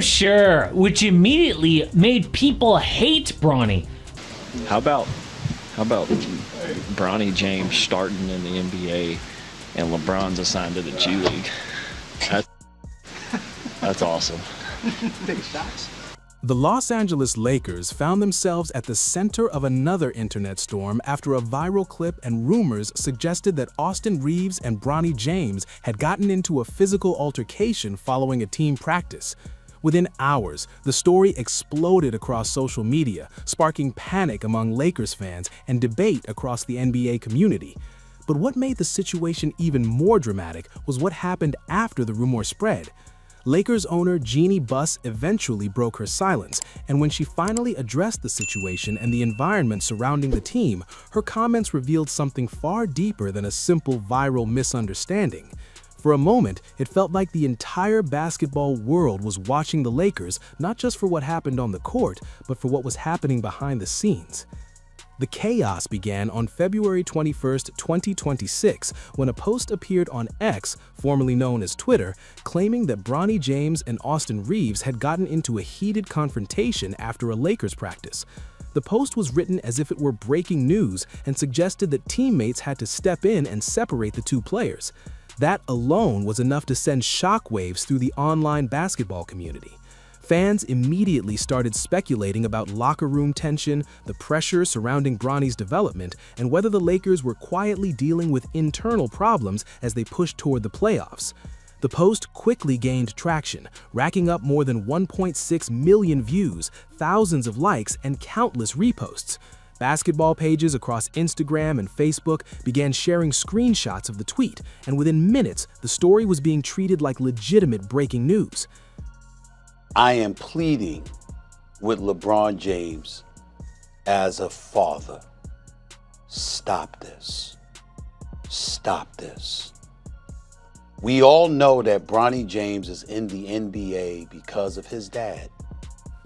sure, which immediately made people hate Bronny. How about Bronny James starting in the NBA and LeBron's assigned to the G League? That's awesome. Big shots. The Los Angeles Lakers found themselves at the center of another internet storm after a viral clip and rumors suggested that Austin Reaves and Bronny James had gotten into a physical altercation following a team practice. Within hours, the story exploded across social media, sparking panic among Lakers fans and debate across the NBA community. But what made the situation even more dramatic was what happened after the rumor spread. Lakers owner Jeanie Buss eventually broke her silence, and when she finally addressed the situation and the environment surrounding the team, her comments revealed something far deeper than a simple viral misunderstanding. For a moment, it felt like the entire basketball world was watching the Lakers not just for what happened on the court, but for what was happening behind the scenes. The chaos began on February 21, 2026, when a post appeared on X, formerly known as Twitter, claiming that Bronny James and Austin Reaves had gotten into a heated confrontation after a Lakers practice. The post was written as if it were breaking news and suggested that teammates had to step in and separate the two players. That alone was enough to send shockwaves through the online basketball community. Fans immediately started speculating about locker room tension, the pressure surrounding Bronny's development, and whether the Lakers were quietly dealing with internal problems as they pushed toward the playoffs. The post quickly gained traction, racking up more than 1.6 million views, thousands of likes, and countless reposts. Basketball pages across Instagram and Facebook began sharing screenshots of the tweet, and within minutes, the story was being treated like legitimate breaking news. I am pleading with LeBron James as a father. Stop this. Stop this. We all know that Bronny James is in the NBA because of his dad.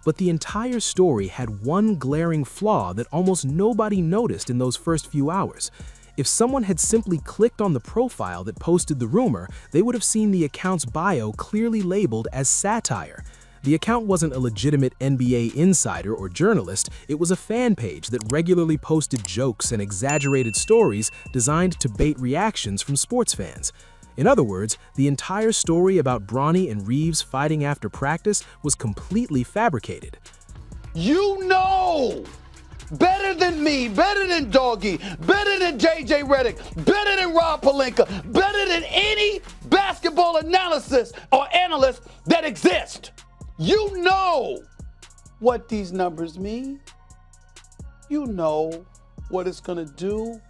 But the entire story had one glaring flaw that almost nobody noticed in those first few hours. If someone had simply clicked on the profile that posted the rumor, they would have seen the account's bio clearly labeled as satire. The account wasn't a legitimate NBA insider or journalist, it was a fan page that regularly posted jokes and exaggerated stories designed to bait reactions from sports fans. In other words, the entire story about Bronny and Reaves fighting after practice was completely fabricated. You know better than me, better than Doggy, better than JJ Redick, better than Rob Pelinka, better than any basketball analysis or analyst that exists. You know what these numbers mean. You know what it's going to do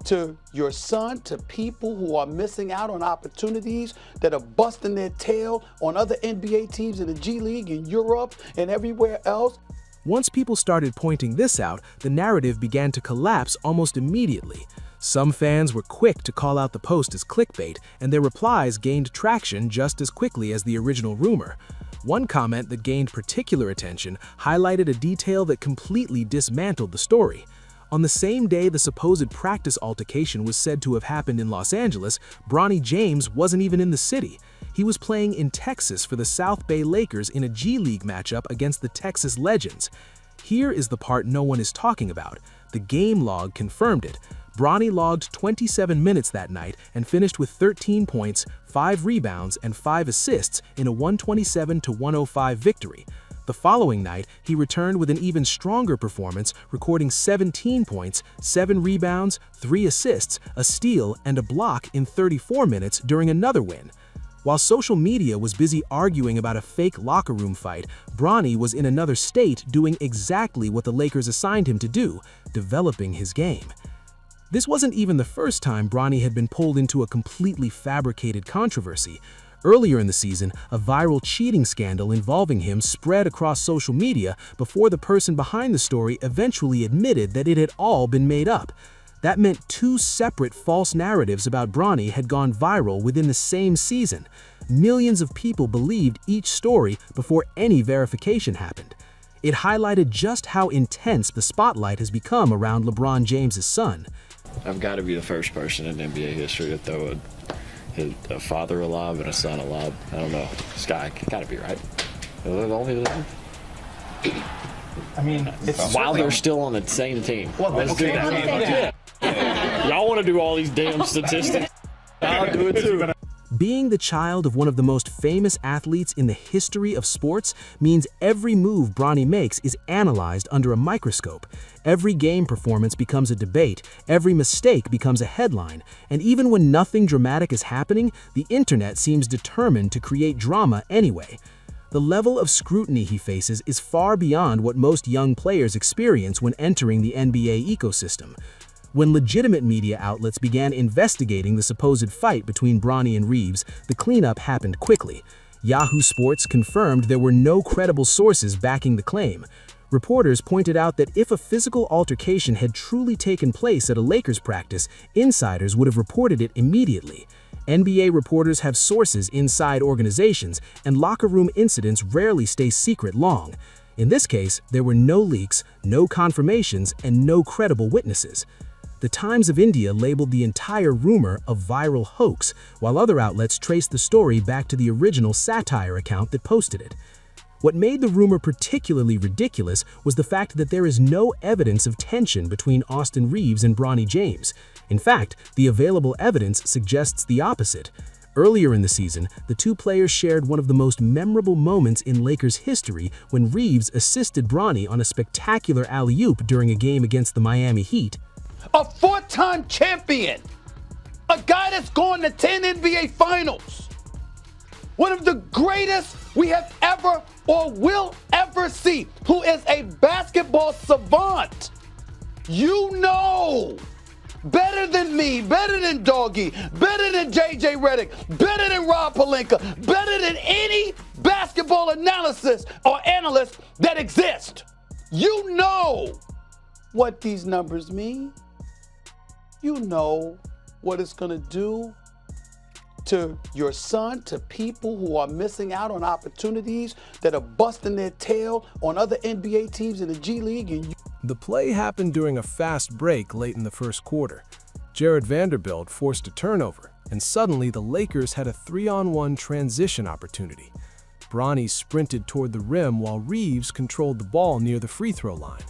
to your son, to people who are missing out on opportunities, that are busting their tail on other NBA teams in the G League, in Europe, and everywhere else. Once people started pointing this out, the narrative began to collapse almost immediately. Some fans were quick to call out the post as clickbait, and their replies gained traction just as quickly as the original rumor. One comment that gained particular attention highlighted a detail that completely dismantled the story. On the same day the supposed practice altercation was said to have happened in Los Angeles, Bronny James wasn't even in the city. He was playing in Texas for the South Bay Lakers in a G League matchup against the Texas Legends. Here is the part no one is talking about. The game log confirmed it. Bronny logged 27 minutes that night and finished with 13 points, 5 rebounds, and 5 assists in a 127-105 victory. The following night, he returned with an even stronger performance, recording 17 points, 7 rebounds, 3 assists, a steal, and a block in 34 minutes during another win. While social media was busy arguing about a fake locker room fight, Bronny was in another state doing exactly what the Lakers assigned him to do, developing his game. This wasn't even the first time Bronny had been pulled into a completely fabricated controversy. Earlier in the season, a viral cheating scandal involving him spread across social media before the person behind the story eventually admitted that it had all been made up. That meant 2 separate false narratives about Bronny had gone viral within the same season. Millions of people believed each story before any verification happened. It highlighted just how intense the spotlight has become around LeBron James' son. I've got to be the first person in NBA history to throw a father alive and a son alive. I don't know. This guy got to be right. Only I mean, it's while they're still on the same team. Well, Let's do that. Y'all want to do all these damn statistics? I'll do it too. Being the child of one of the most famous athletes in the history of sports means every move Bronny makes is analyzed under a microscope. Every game performance becomes a debate, every mistake becomes a headline, and even when nothing dramatic is happening, the internet seems determined to create drama anyway. The level of scrutiny he faces is far beyond what most young players experience when entering the NBA ecosystem. When legitimate media outlets began investigating the supposed fight between Bronny and Reaves, the cleanup happened quickly. Yahoo Sports confirmed there were no credible sources backing the claim. Reporters pointed out that if a physical altercation had truly taken place at a Lakers practice, insiders would have reported it immediately. NBA reporters have sources inside organizations, and locker room incidents rarely stay secret long. In this case, there were no leaks, no confirmations, and no credible witnesses. The Times of India labeled the entire rumor a viral hoax, while other outlets traced the story back to the original satire account that posted it. What made the rumor particularly ridiculous was the fact that there is no evidence of tension between Austin Reaves and Bronny James. In fact, the available evidence suggests the opposite. Earlier in the season, the two players shared one of the most memorable moments in Lakers history when Reaves assisted Bronny on a spectacular alley-oop during a game against the Miami Heat. A four-time champion, a guy that's gone to 10 NBA Finals, one of the greatest we have ever or will ever see, who is a basketball savant. You know, better than me, better than Doggy, better than JJ Redick, better than Rob Pelinka, better than any basketball analysis or analyst that exists. You know what these numbers mean. You know what it's going to do to your son, to people who are missing out on opportunities, that are busting their tail on other NBA teams in the G League. And The play happened during a fast break late in the first quarter. Jared Vanderbilt forced a turnover, and suddenly the Lakers had a 3-on-1 transition opportunity. Bronny sprinted toward the rim while Reaves controlled the ball near the free throw line.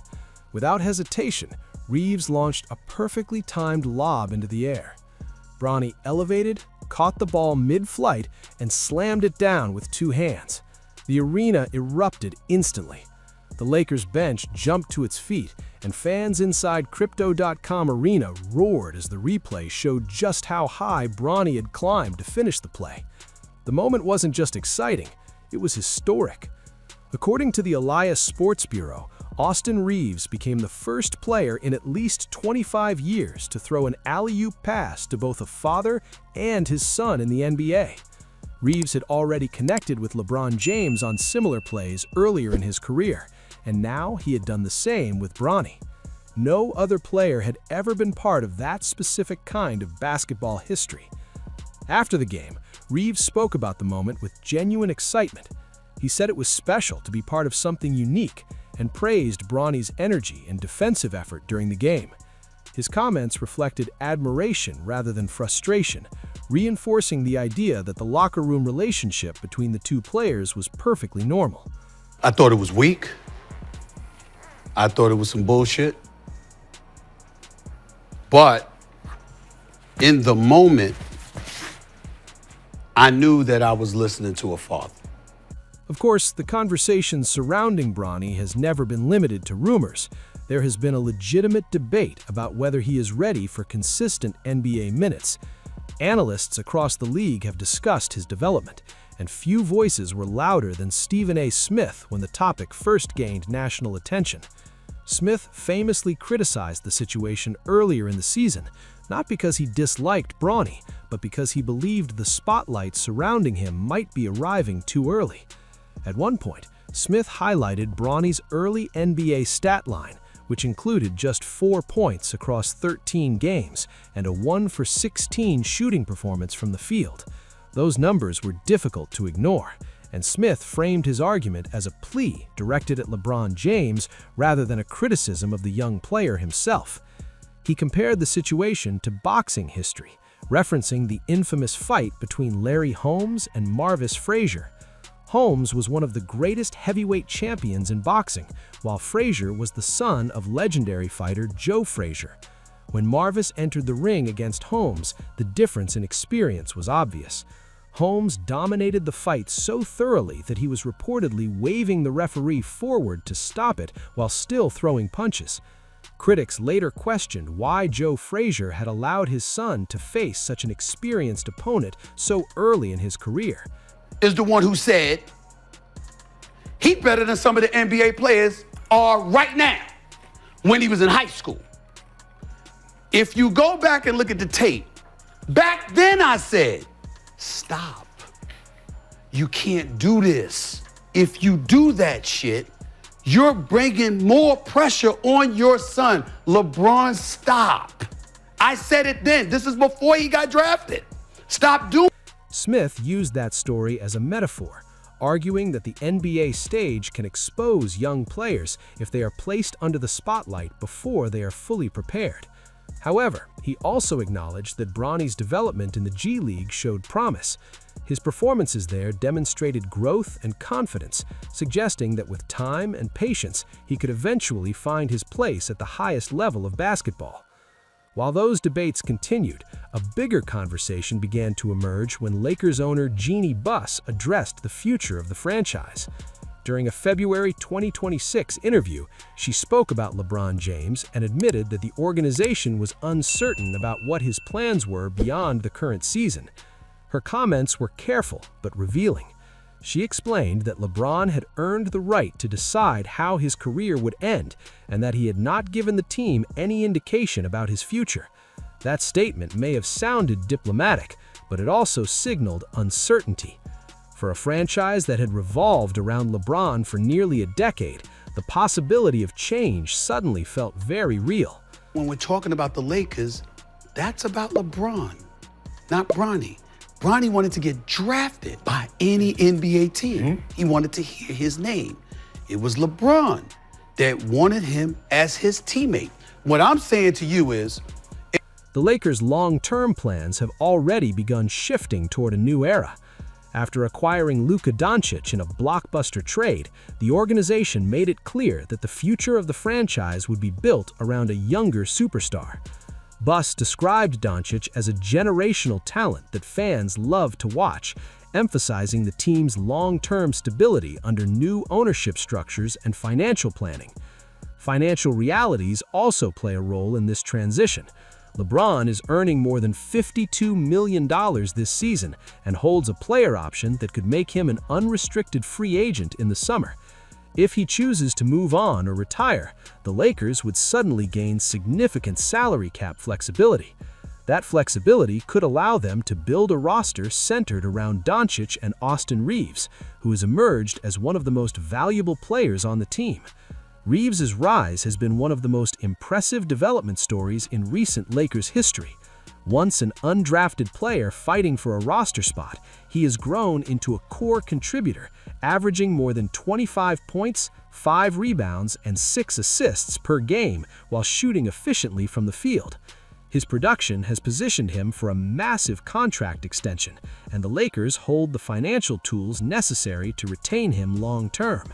Without hesitation, Reaves launched a perfectly timed lob into the air. Bronny elevated, caught the ball mid-flight, and slammed it down with two hands. The arena erupted instantly. The Lakers bench jumped to its feet, and fans inside Crypto.com Arena roared as the replay showed just how high Bronny had climbed to finish the play. The moment wasn't just exciting, it was historic. According to the Elias Sports Bureau, Austin Reaves became the first player in at least 25 years to throw an alley-oop pass to both a father and his son in the NBA. Reaves had already connected with LeBron James on similar plays earlier in his career, and now he had done the same with Bronny. No other player had ever been part of that specific kind of basketball history. After the game, Reaves spoke about the moment with genuine excitement. He said it was special to be part of something unique and praised Bronny's energy and defensive effort during the game. His comments reflected admiration rather than frustration, reinforcing the idea that the locker room relationship between the two players was perfectly normal. I thought it was weak. I thought it was some bullshit. But in the moment, I knew that I was listening to a father. Of course, the conversation surrounding Bronny has never been limited to rumors. There has been a legitimate debate about whether he is ready for consistent NBA minutes. Analysts across the league have discussed his development, and few voices were louder than Stephen A. Smith when the topic first gained national attention. Smith famously criticized the situation earlier in the season, not because he disliked Bronny, but because he believed the spotlight surrounding him might be arriving too early. At one point, Smith highlighted Bronny's early NBA stat line, which included just 4 points across 13 games and a 1-for-16 shooting performance from the field. Those numbers were difficult to ignore, and Smith framed his argument as a plea directed at LeBron James rather than a criticism of the young player himself. He compared the situation to boxing history, referencing the infamous fight between Larry Holmes and Marvis Frazier. Holmes was one of the greatest heavyweight champions in boxing, while Frazier was the son of legendary fighter Joe Frazier. When Marvis entered the ring against Holmes, the difference in experience was obvious. Holmes dominated the fight so thoroughly that he was reportedly waving the referee forward to stop it while still throwing punches. Critics later questioned why Joe Frazier had allowed his son to face such an experienced opponent so early in his career. Is the one who said he better than some of the NBA players are right now when he was in high school. If you go back and look at the tape, back then I said, stop. You can't do this. If you do that shit, you're bringing more pressure on your son. LeBron, stop. I said it then. This is before he got drafted. Stop doing. Smith used that story as a metaphor, arguing that the NBA stage can expose young players if they are placed under the spotlight before they are fully prepared. However, he also acknowledged that Bronny's development in the G League showed promise. His performances there demonstrated growth and confidence, suggesting that with time and patience, he could eventually find his place at the highest level of basketball. While those debates continued, a bigger conversation began to emerge when Lakers owner Jeanie Buss addressed the future of the franchise. During a February 2026 interview, she spoke about LeBron James and admitted that the organization was uncertain about what his plans were beyond the current season. Her comments were careful but revealing. She explained that LeBron had earned the right to decide how his career would end and that he had not given the team any indication about his future. That statement may have sounded diplomatic, but it also signaled uncertainty. For a franchise that had revolved around LeBron for nearly a decade, the possibility of change suddenly felt very real. When we're talking about the Lakers, that's about LeBron, not Bronny. Bronny wanted to get drafted by any NBA team. He wanted to hear his name. It was LeBron that wanted him as his teammate. What I'm saying to you is, the Lakers' long-term plans have already begun shifting toward a new era. After acquiring Luka Doncic in a blockbuster trade, the organization made it clear that the future of the franchise would be built around a younger superstar. Buss described Doncic as a generational talent that fans love to watch, emphasizing the team's long-term stability under new ownership structures and financial planning. Financial realities also play a role in this transition. LeBron is earning more than $52 million this season and holds a player option that could make him an unrestricted free agent in the summer. If he chooses to move on or retire, the Lakers would suddenly gain significant salary cap flexibility. That flexibility could allow them to build a roster centered around Doncic and Austin Reaves, who has emerged as one of the most valuable players on the team. Reaves' rise has been one of the most impressive development stories in recent Lakers history. Once an undrafted player fighting for a roster spot, he has grown into a core contributor, averaging more than 25 points, 5 rebounds, and 6 assists per game while shooting efficiently from the field. His production has positioned him for a massive contract extension, and the Lakers hold the financial tools necessary to retain him long-term.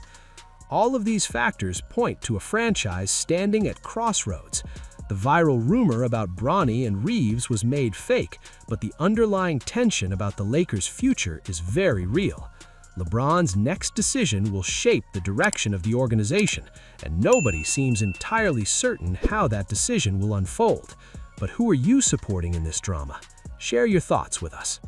All of these factors point to a franchise standing at crossroads. The viral rumor about Bronny and Reaves was made fake, but the underlying tension about the Lakers' future is very real. LeBron's next decision will shape the direction of the organization, and nobody seems entirely certain how that decision will unfold. But who are you supporting in this drama? Share your thoughts with us.